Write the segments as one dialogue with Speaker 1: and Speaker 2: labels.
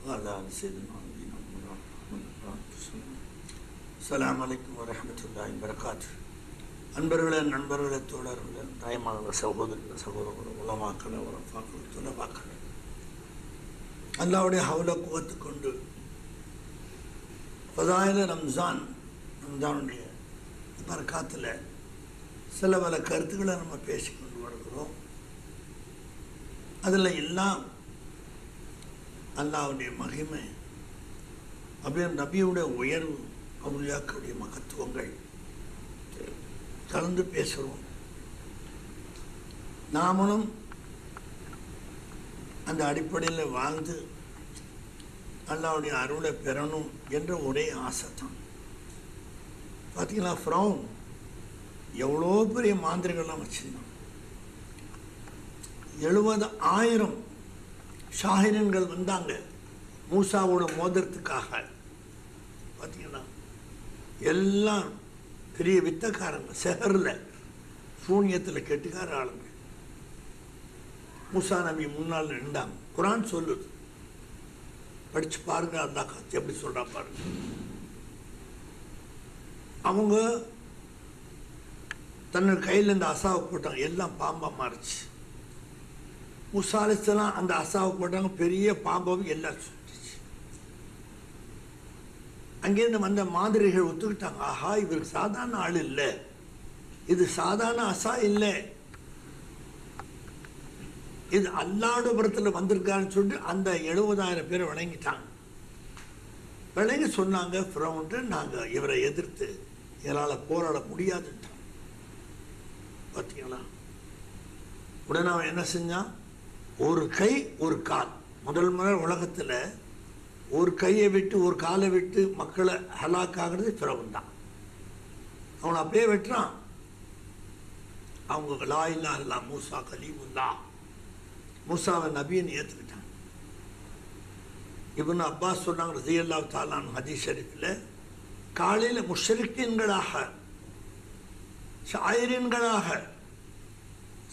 Speaker 1: وعلى آل سيدنا نبينا محمد. السلام عليكم ورحمة الله وبركاته. அன்பர்களே, நண்பர்களே, தோழர்களே, தாய்மார்களே, சகோதரர்களே, உலமாக்களே, உரஃபாக்களே, துலபாக்களே, அல்லாஹ்வுடைய ஹவுல குவத்து கொண்டு ஃபதாயில ரம்ஜானுடைய பரக்காத்தில் சில பல கருத்துக்களை நம்ம பேசிக்கொண்டு வருகிறோம். அதில் எல்லாம் அல்லாஹ்வுடைய மகிமை, அப்படியே நபியுடைய உயர்வு, அவுலியாக்களுடைய மகத்துவங்கள் கலந்து பேசுகிறோம். நாமளும் அந்த அடிப்படையில் வாழ்ந்து அல்லாஹ்வுடைய அருளை பெறணும் என்ற ஒரே ஆசை தான். பார்த்தீங்களா, ஃபிரௌன் எவ்வளோ பெரிய மாந்திரிகள்லாம் வச்சுருந்தான். 70,000 ஷாஹிரன்கள் வந்தாங்க மூசாவோட மோதிரத்துக்காக. பார்த்தீங்கன்னா எல்லாம் பெரிய வித்தக்காரங்க, செஹரில் சூன்யத்தில் கெட்டுக்கார ஆளுங்க. மூசா நபி முன்னால் நின்றாங்க. குரான் சொல்லுது, படித்து பாருங்க, அந்த காட்சி எப்படி சொல்கிறா பாருங்க. அவங்க தன்னோட கையில் இந்த அசாவை போட்டாங்க, எல்லாம் பாம்பாக மாறிச்சு. மூசா அலைஹிஸ்ஸலாம் அந்த அசாவை போட்டாங்க, பெரிய பாம்பாவும் எல்லாம் சுட்டுச்சு. அங்கேருந்து வந்த மாதிரிகள் ஒத்துக்கிட்டாங்க, ஆஹா இவருக்கு சாதாரண ஆள் இல்லை, இது சாதாரண அசா இல்லை, இது அல்லாஹ்வுடைய புறத்தில் வந்திருக்காருன்னு சொல்லிட்டு அந்த 70,000 பேரை வணங்கிட்டாங்க. வணங்கி சொன்னாங்க, ஃபிரௌன்ட்டு நாங்கள் இவரை எதிர்த்து எங்களால் போராட முடியாதுன்ட்டாங்க. பார்த்தீங்களா, உடனே அவன் என்ன செஞ்சான், ஒரு கை ஒரு கால். முதல் உலகத்தில் ஒரு கையை விட்டு ஒரு காலை விட்டு மக்களை ஹலாக்காகிறது ஃபிரௌன் தான். அவனை அப்படியே வெட்டுறான். அவங்க லா இலாஹ இல்லல்லாஹ் மூசா கலீமுல்லாஹ், மூசாவை நபின்னு ஏற்றுக்கிட்டாங்க. இப்னு அப்பாஸ் சொன்னாங்க ரலியல்லாஹு தஆலா அன்ஹு ஹதீஸ் ஷரீஃபில், காலையில் முஷ்ரிக்கீன்களாக, ஷாயிரீன்களாக,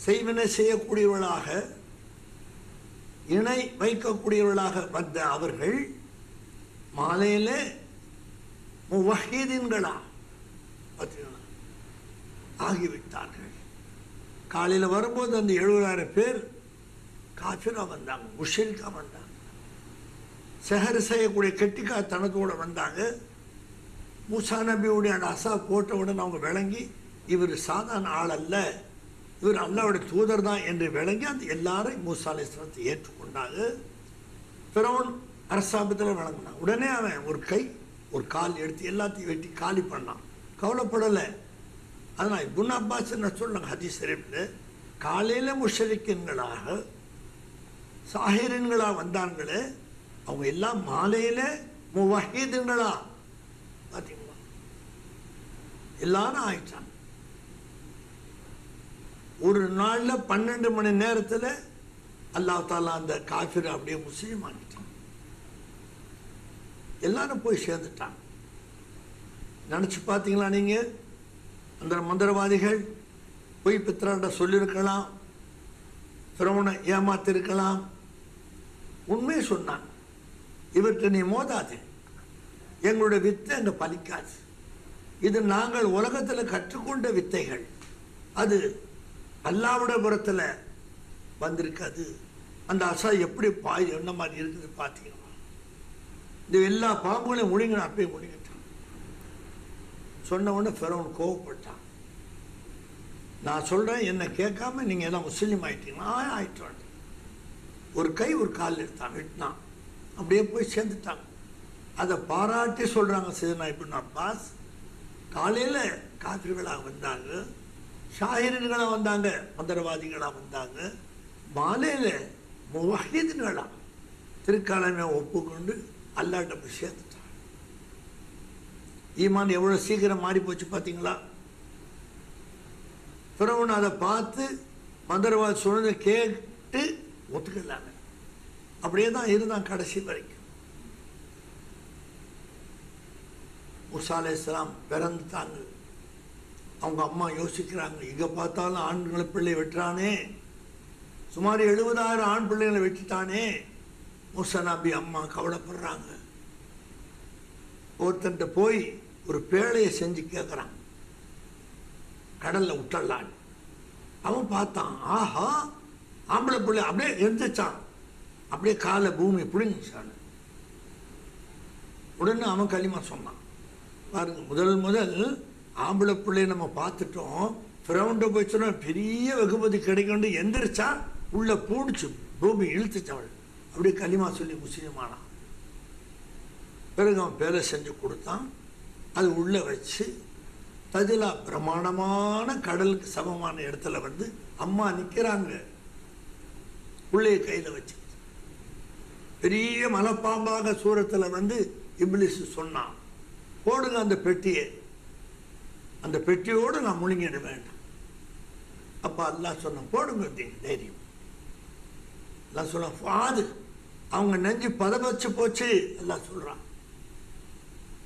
Speaker 1: செய்வினை செய்யக்கூடியவர்களாக, இணை வைக்கக்கூடியவர்களாக வந்த அவர்கள் மாலையில் முவஹீதீன்களா ஆகிவிட்டார்கள். காலையில் வரும்போது அந்த 70,000 பேர் காஃபிரா வந்தாங்க, முஷ்ரிக்கா வந்தாங்க, செஹர் செய்யக்கூடிய கெட்டிக்காத்தனத்தோடு வந்தாங்க. மூசா நபியுடைய அந்த அசா போட்டவுடன் அவங்க விளங்கி, இவர் சாதாரண ஆள் அல்ல, இவர் அல்லாஹ்வுடைய தூதர் தான் என்று விளங்கி அந்த எல்லாரும் மூசா அலைஹிஸ்ஸலாத்தை ஏற்றுக்கொண்டாங்க. ஃபிரௌன் அரசாங்கத்தில் விளங்கினான். உடனே அவன் ஒரு கை ஒரு கால் எடுத்து எல்லாத்தையும் வெட்டி காலி பண்ணான், கவலைப்படலை. அதனால் இப்னு அப்பாஸ் என்ன சொல்லுங்க ஹதீஸ் ஷரீஃபில், காலையில் முஷ்ரிக்கீன்களாக சாஹிரீன்களாக வந்தாங்களே அவங்க எல்லாம் மாலையில் முவஹீதுங்களா பார்த்தீங்களா எல்லாரும் ஆயிட்டாங்க. ஒரு நாளில் 12 மணி நேரத்தில் அல்லாஹ் தாலா அந்த காஃபிர் அப்படியே முஸ்லீம் ஆகிட்டான். எல்லாரும் போய் சேர்ந்துட்டாங்க. நினச்சி பார்த்தீங்களா நீங்கள், அந்த மந்திரவாதிகள் போய் பித்ராண்ட சொல்லியிருக்கலாம், ஃபிரௌனை ஏமாத்திருக்கலாம். உண்மையை சொன்னாங்க, இவர்கிட்ட நீ மோதாது, எங்களுடைய வித்தை அங்கே பலிக்காது, இது நாங்கள் உலகத்தில் கற்றுக்கொண்ட வித்தைகள், அது அல்லாஹ்வுடைய புறத்தில் வந்திருக்காது. அந்த அசா எப்படி பாய் என்ன மாதிரி இருக்குது பார்த்தீங்களா, இந்த எல்லா பாம்புகளையும் முழுங்கின அப்பயே முழுங்கிட்டான். சொன்ன உடனே ஃபிரௌன் கோவப்பட்டான். நான் சொல்கிறேன், என்னை கேட்காம நீங்கள் எல்லாம் முஸ்லீம் ஆகிட்டீங்களா? ஆகிட்டோம். ஒரு கை ஒரு கால் எடுத்தான், வெட்டினான், அப்படியே போய் சேர்ந்துட்டாங்க. அதை பாராட்டி சொல்கிறாங்க சையதுனா இப்னு அப்பாஸ், காலையில் காஃபிர்களாக வந்தாங்க, ஷாஹிரீன்களாக வந்தாங்க, மந்திரவாதிகளாக வந்தாங்க, மாலையில் முவஹீதுங்களாக திருக்காலமே ஒப்புக்கொண்டு அல்லாஹ்ட்ட போய் சேர்ந்துட்டாங்க. ஈமான் எவ்வளோ சீக்கிரம் மாறி போச்சு பார்த்தீங்களா. ஃபிரௌன் அதை பார்த்து மந்திரவாதி சொன்னதை கேட்டு ஒத்துக்கலாங்க, அப்படியே தான் இருந்தான் கடைசி வரைக்கும். மூசா அலைஹிஸ்ஸலாம் பிறந்துட்டாங்க. அவங்க அம்மா யோசிக்கிறாங்க, இங்கே பார்த்தாலும் ஆண்களை பிள்ளை வெட்டுறானே, சுமார் 70,000 ஆண் பிள்ளைகளை வெட்டிட்டானே, மூசா நபி அம்மா கவலைப்படுறாங்க. ஒருத்தன்ட்ட போய் ஒரு பேழையை செஞ்சு கேட்குறான், கடலில் விட்டுடலான். அவன் பார்த்தான், ஆஹா ஆம்பளை பிள்ளை அப்படியே எழுந்துச்சான், அப்படியே காலை பூமி பிடிங்கிச்சான். உடனே அவன் களிமா சொன்னான். பாருங்க, முதல் ஆம்பளை பிள்ளையை நம்ம பார்த்துட்டோம். ஃபிரௌன்ட்ட போய் சொன்னா பெரிய வெகுமதி கிடைக்கும், எந்திரிச்சா உள்ள பூடிச்சு பூமி இழுத்துச்சவள். அப்படியே களிமா சொல்லி முஸ்லீமானான். பிறகு அவன் பேரை செஞ்சு கொடுத்தான். அது உள்ளே வச்சு தஜிலா பிரமாணமான கடலுக்கு சமமான இடத்துல வந்து அம்மா நிற்கிறாங்க. பிள்ளைய கையில் வச்சு பெரிய மலைப்பாம்பாக சூரத்தில் வந்து இப்லிஸ் சொன்னான், போடுங்க அந்த பெட்டியை, அந்த பெட்டியோடு நான் முழுங்கிட வேண்டாம். அப்போ அல்லாஹ் சொன்ன, போடுங்க தைரியம். அல்லாஹ் சொல்ல, அது அவங்க நெஞ்சு பதபச்சு போச்சு. அல்லாஹ் சொல்கிறான்,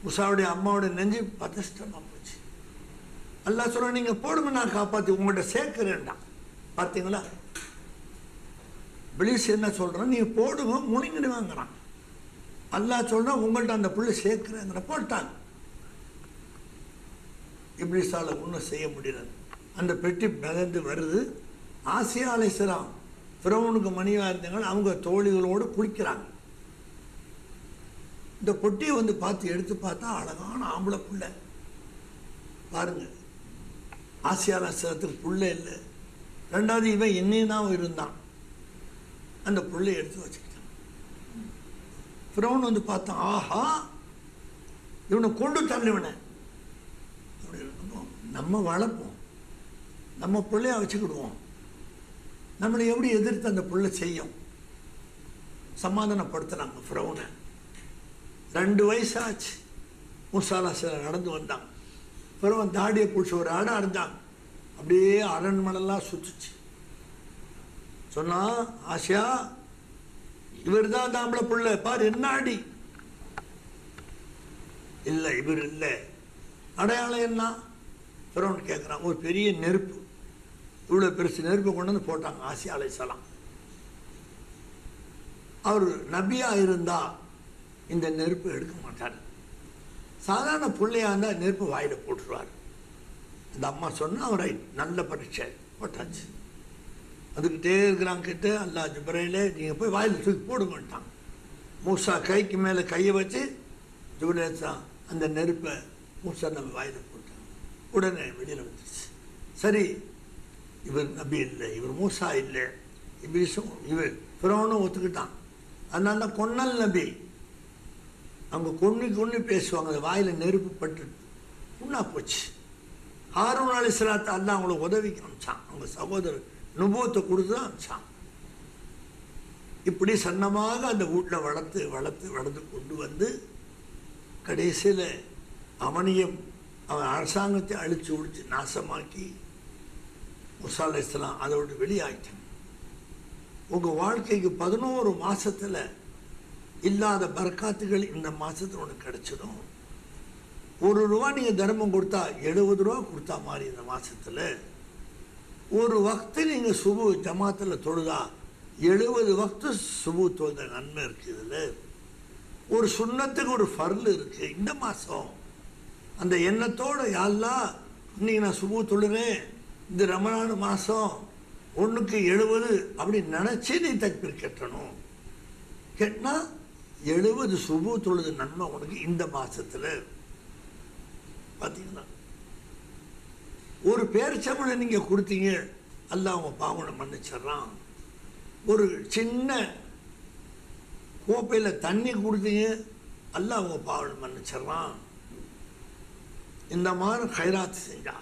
Speaker 1: முசாவுடைய அம்மாவுடைய நெஞ்சு பதஷ்டமாக போச்சு. அல்லாஹ் சொல்கிறான், நீங்கள் போடுங்க, நான் காப்பாற்றி உங்கள்கிட்ட சேர்க்கிறேன்டா. பார்த்தீங்களா, இப்லீஸ் என்ன சொல்கிறான், நீங்கள் போடுங்க முழுங்கிடுவாங்கிறான். அல்லாஹ் சொல்கிறான், உங்கள்கிட்ட அந்த பிள்ளை சேர்க்கிறேங்கிற. போட்டாங்க. இப்லீஸால் ஒன்றும் செய்ய முடியாது. அந்த பெட்டி மிதந்து வருது. ஆசியா அலைஹிஸ்ஸலாம் ஃபிரௌனுக்கு மனைவியாக இருந்தாங்க, அவங்க தோழிகளோடு குளிக்கிறாங்க. இந்த பொட்டியை வந்து பார்த்து எடுத்து பார்த்தா அழகான ஆம்பளை புள்ள. பாருங்க, ஆசியா அலைஹிஸ்ஸலாத்துக்கு புள்ள இல்லை. ரெண்டாவது இவன் என்னையும் தான் இருந்தான். அந்த புள்ளையை எடுத்து வச்சுக்கிட்டான். ஃபிரௌன் வந்து பார்த்தான், ஆஹா இவனை கொண்டு தள்ளுவனை நம்ம வளர்ப்போம், நம்ம பிள்ளைய வச்சுக்கிடுவோம், நம்மளை எப்படி எதிர்த்து அந்த பிள்ளை செய்யும். சமாதானப்படுத்தினாங்க ஃபிரௌனை. 2 வயசு ஆச்சு. மூசா அலைஹிஸ்ஸலாம் நடந்து வந்தாங்க. ஃபிரௌன் தாடியை பிடிச்சி ஒரு ஆடாக இருந்தாங்க. அப்படியே அரண்மனைலாம் சுற்றுச்சு. சொன்னா, ஆசியா இவர் தான் தாம்பளை பிள்ளை, பாரு என்ன அடி. இல்லை இவர் இல்லை. அடையாளம் என்ன? ஃபிரௌன் கேட்குறான். ஒரு பெரிய நெருப்பு, இவ்வளோ பெருசு நெருப்பை கொண்டு வந்து போட்டாங்க ஆசியா அலைஹிஸ்ஸலாம். அவர் நபியாக இருந்தால் இந்த நெருப்பு எடுக்க மாட்டார். சாதாரண பிள்ளையாக இருந்தால் நெருப்பு வாயில் போட்டுருவார். அந்த அம்மா சொன்னால் அவரை நல்ல பரீட்சை போட்டாச்சு. அதுக்கிட்டே இருக்கிறாங்க கிட்ட, அல்லாஹ் ஜிப்ரீலே நீங்கள் போய் வாயில் தூக்கி போடுங்கட்டாங்க. மூசா கைக்கு மேலே கையை வச்சு ஜிப்ரீல் அந்த நெருப்பை மூசா நபி வாயில் போட்டாங்க. உடனே வெளியில் வந்துச்சு. சரி, இவர் நபி இல்லை, இவர் மூசா இல்லை, இப்லீஸும் இவர் ஃபிரௌனும் ஒத்துக்கிட்டான். அதனால தான் கொன்னல் நபி. அவங்க கொன்னு பேசுவாங்க. அந்த வாயில் நெருப்பு பட்டு புண்ணா போச்சு. ஹாரூன் அலைஹிஸ்ஸலாத்தை அல்லாஹ் அவங்களுக்கு உதவிக்கு அனுப்பிச்சான். அவங்க சகோதரர் நுபுவத்தை கொடுத்து தான் அனுப்பிச்சான். இப்படி சன்னமாக அந்த வீட்டில் வளர்த்து வளர்த்து வளர்த்து கொண்டு வந்து கடைசியில் அவனையும் அவன் அரசாங்கத்தை அழிச்சு ஒழிச்சு நாசமாக்கி மூசா அலைஹிஸ்ஸலாம் அதோடு வெளியாயிட்டான். உங்கள் வாழ்க்கைக்கு 11 மாதத்தில் இல்லாத பரக்காத்துகள் இந்த மாதத்தில் உனக்கு கிடைச்சிடும். ₹1 நீங்கள் தர்மம் கொடுத்தா ₹70 கொடுத்தா மாதிரி இந்த மாதத்தில். ஒரு வக்து நீங்கள் சுபு ஜமாத்தில் தொழுதா 70 வக்து சுபு தொழுத நன்மை இருக்குது. இதில் ஒரு சுன்னத்துக்கு ஒரு ஃபர்ல் இருக்குது. இந்த மாதம் அந்த எண்ணத்தோடு, யாரெல்லாம் இன்னைக்கு நான் சுபு தொழுறேன், இந்த ரமலான் மாதம் 1க்கு 70 அப்படி நினச்சி நீ தக்பீர் கட்டணும். கேட்டால் 70 சுபு தொழுது நன்மை உனக்கு இந்த மாதத்தில். பார்த்தீங்கன்னா, ஒரு பேரிச்சம்பளை நீங்கள் கொடுத்தீங்க, அல்லாஹ் அவங்க பாவனை மன்னிச்சிட்றான். ஒரு சின்ன கோப்பையில் தண்ணி கொடுத்தீங்க, அல்லாஹ் அவங்க பாவனை மன்னிச்சிட்றான். இந்த மாதிரி கைராத்து செஞ்சா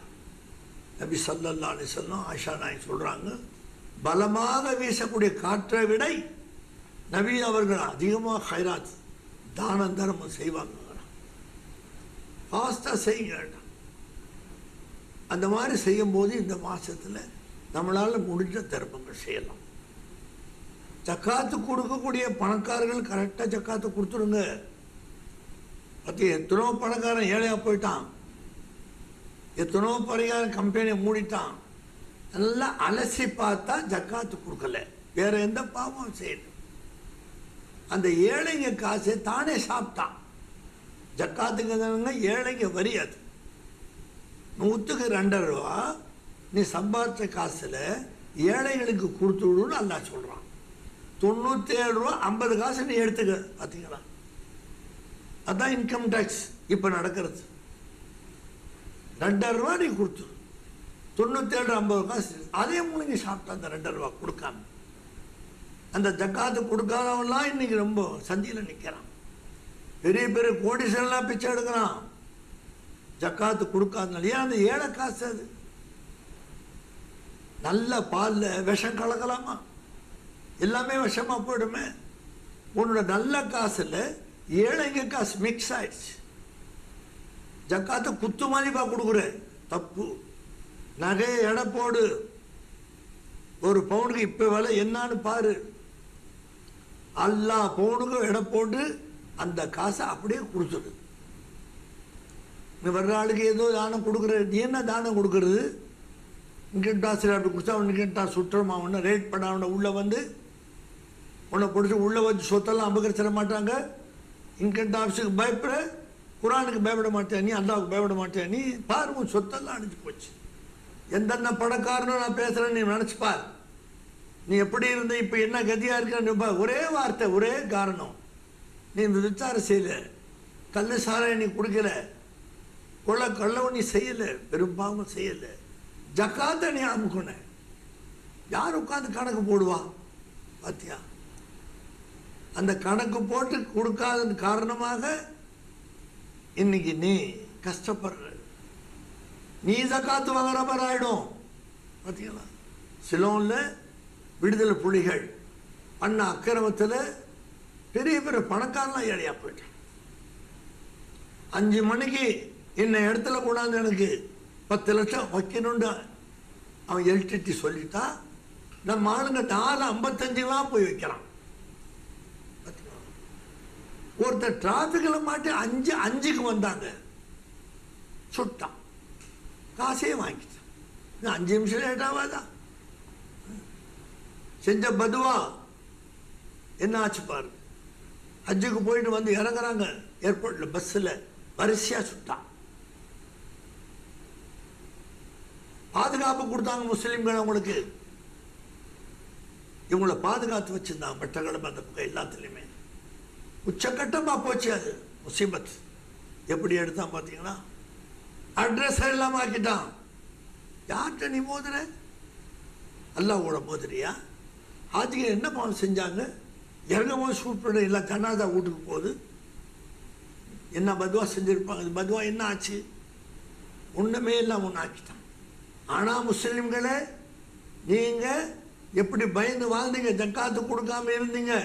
Speaker 1: நபி ஸல்லல்லாஹு அலைஹி வஸல்லம் ஆயிஷா நாயகி சொல்கிறாங்க, பலமாக வீசக்கூடிய காற்றை விட நபி அவர்கள் அதிகமாக கைராத் தான தர்மம் செய்வாங்க. ஃபாஸ்ட்டாக செய்யுங்க. அந்த மாதிரி செய்யும்போது இந்த மாதத்தில் நம்மளால் முடிஞ்ச தர்மங்கள் செய்யலாம். ஜக்காத்து கொடுக்கக்கூடிய பணக்காரர்கள் கரெக்டாக ஜக்காத்து கொடுத்துருங்க. பற்றி எத்தனோ பணக்காரன் ஏழையாக போயிட்டான், எத்தனோ பணக்காரன் கம்பெனியை மூடிட்டான். நல்லா அலசி பார்த்தா ஜக்காத்து கொடுக்கல, வேற எந்த பாவமும் செய்யணும். அந்த ஏழைங்க காசை தானே சாப்பிட்டான். ஜக்காத்துங்க ஏழைங்க வரி. அது 100க்கு 2 ரூபா நீ சம்பாதிச்ச காசுல ஏழைகளுக்கு கொடுத்து விடுன்னு அல்லாஹ் சொல்றான். 97 ரூபா 50 காசு நீ எடுத்துக்க. பார்த்தீங்களா? அதான் இன்கம் டேக்ஸ் இப்ப நடக்கிறது. 2 ரூபா நீ கொடுத்து 97 50 காசு அதே மூலிகை சாப்பிட்டா அந்த 2 ரூபா கொடுக்காம. அந்த ஜக்காத்து கொடுக்காதவன்லாம் இன்னைக்கு ரொம்ப சந்தியில் நிற்கிறான். பெரிய பெரிய கோடீஸ்வரன்லாம் பிச்சை எடுக்கிறான் ஜக்காத்து கொடுக்காதனால. ஏன்? அந்த ஏழை காசு. அது நல்ல பாலில் விஷம் கலக்கலாமா? எல்லாமே விஷமா போயிடுமே. உன்னோட நல்ல காசுல ஏழைங்க காசு மிக்ஸ் ஆயிடுச்சு. ஜக்காத்தை குத்து மதிப்பா கொடுக்குற தப்பு. நகையை எடை போடு. 1 பவுனுக்கு இப்ப விலை என்னன்னு பாரு. அல்லாஹ் பவுனுக்கு எடை போட்டு அந்த காசை அப்படியே கொடுத்துடு. வர்ற ஆளுக்கு ஏதோ தானம் கொடுக்குறது. நீ என்ன தானம் கொடுக்கறது? இன்கம் டாக்ஸ் அப்படி கொடுத்தா இன்கம் டாக்ஸ் சுற்றமா ஒன்று ரேட் பண்ண உள்ள வந்து உன்னை பிடிச்சி உள்ள வச்சு சொத்தெல்லாம் அபகரிச்சிட மாட்டாங்க. இன்கம் டாக்ஸுக்கு பயப்பட, குரானுக்கு பயப்பட மாட்டேன் நீ, அல்லாவுக்கு பயப்பட மாட்டேன் நீ. பாரு உன் சொத்தெல்லாம் அடிச்சு போச்சு. எந்தெந்த பணக்காரனும் நான் பேசுறேன்னு நீ நினைச்சு பார். நீ எப்படி இருந்த இப்ப என்ன கதியா இருக்க? ஒரே வார்த்தை, ஒரே காரணம். நீ இந்த விசாரம் செய்யல, கல்லு சாராய நீ குடிக்கல, கள்ளவன் நீ செய்யல, பெரும்பாவம் செய்யல, ஜக்காத்தை நீ அமுக்குன. யார் உட்காந்து கணக்கு போடுவா? பாத்தியா? அந்த கணக்கு போட்டு கொடுக்காத காரணமாக இன்னைக்கு நீ கஷ்டப்படுற. நீ ஜக்காத்து வாங்குற மாதிரி ஆயிடும். பார்த்தீங்களா? சிலோன்ல விடுதலை புலிகள் பண்ண அக்கிரமத்தில் பெரிய பெரிய பணக்காரலாம் ஏழையா போயிட்டான். 5 மணிக்கு என்ன இடத்துல கூடாது எனக்கு 10 லட்சம் வைக்கணும்னு அவன் எல்டிடி சொல்லிட்டா, நம்ம ஆளுங்க 4:55 போய் வைக்கிறான். ஒருத்தர் டிராபிக்கில் மாட்டி 5:05க்கு வந்தாங்க, சுட்டான், காசையே வாங்கிட்டான். 5 நிமிஷம் லேட்டாவாதான் செஞ்ச பதுவா என்ன ஆச்சு பாரு. ஹஜ்ஜுக்கு போயிட்டு வந்து இறங்குறாங்க ஏர்போர்ட்ல, பஸ்ஸில் வரிசையா சுட்டான். பாதுகாப்பு கொடுத்தாங்க முஸ்லிம்கள் அவங்களுக்கு. இவங்களை பாதுகாத்து வச்சிருந்தாங்க பட்டங்களும் அந்த பக்கம் எல்லாத்துலேயுமே. உச்சக்கட்டமா போச்சு அது முசீபத். எப்படி எடுத்தான் பார்த்தீங்கன்னா, அட்ரஸ் எல்லாம் ஆக்கிட்டான். யார்கிட்ட நீ மோதுற? அல்லாஹ்வோட மோதுறியா? ஆதிக்க என்ன பாவம் செஞ்சாங்க? இறங்கும் போது சூப்பர் எல்லாம் ஜனாதா வீட்டுக்கு போகுது. என்ன பதுவா செஞ்சிருப்பாங்க? பதுவா என்ன ஆச்சு? ஒண்ணுமே எல்லாம் ஒன்று ஆக்கிட்டான். ஆனா முஸ்லிம்களே, நீங்க எப்படி பயந்து வாழ்ந்தீங்க? ஜக்காத்து கொடுக்காம இருந்தீங்க.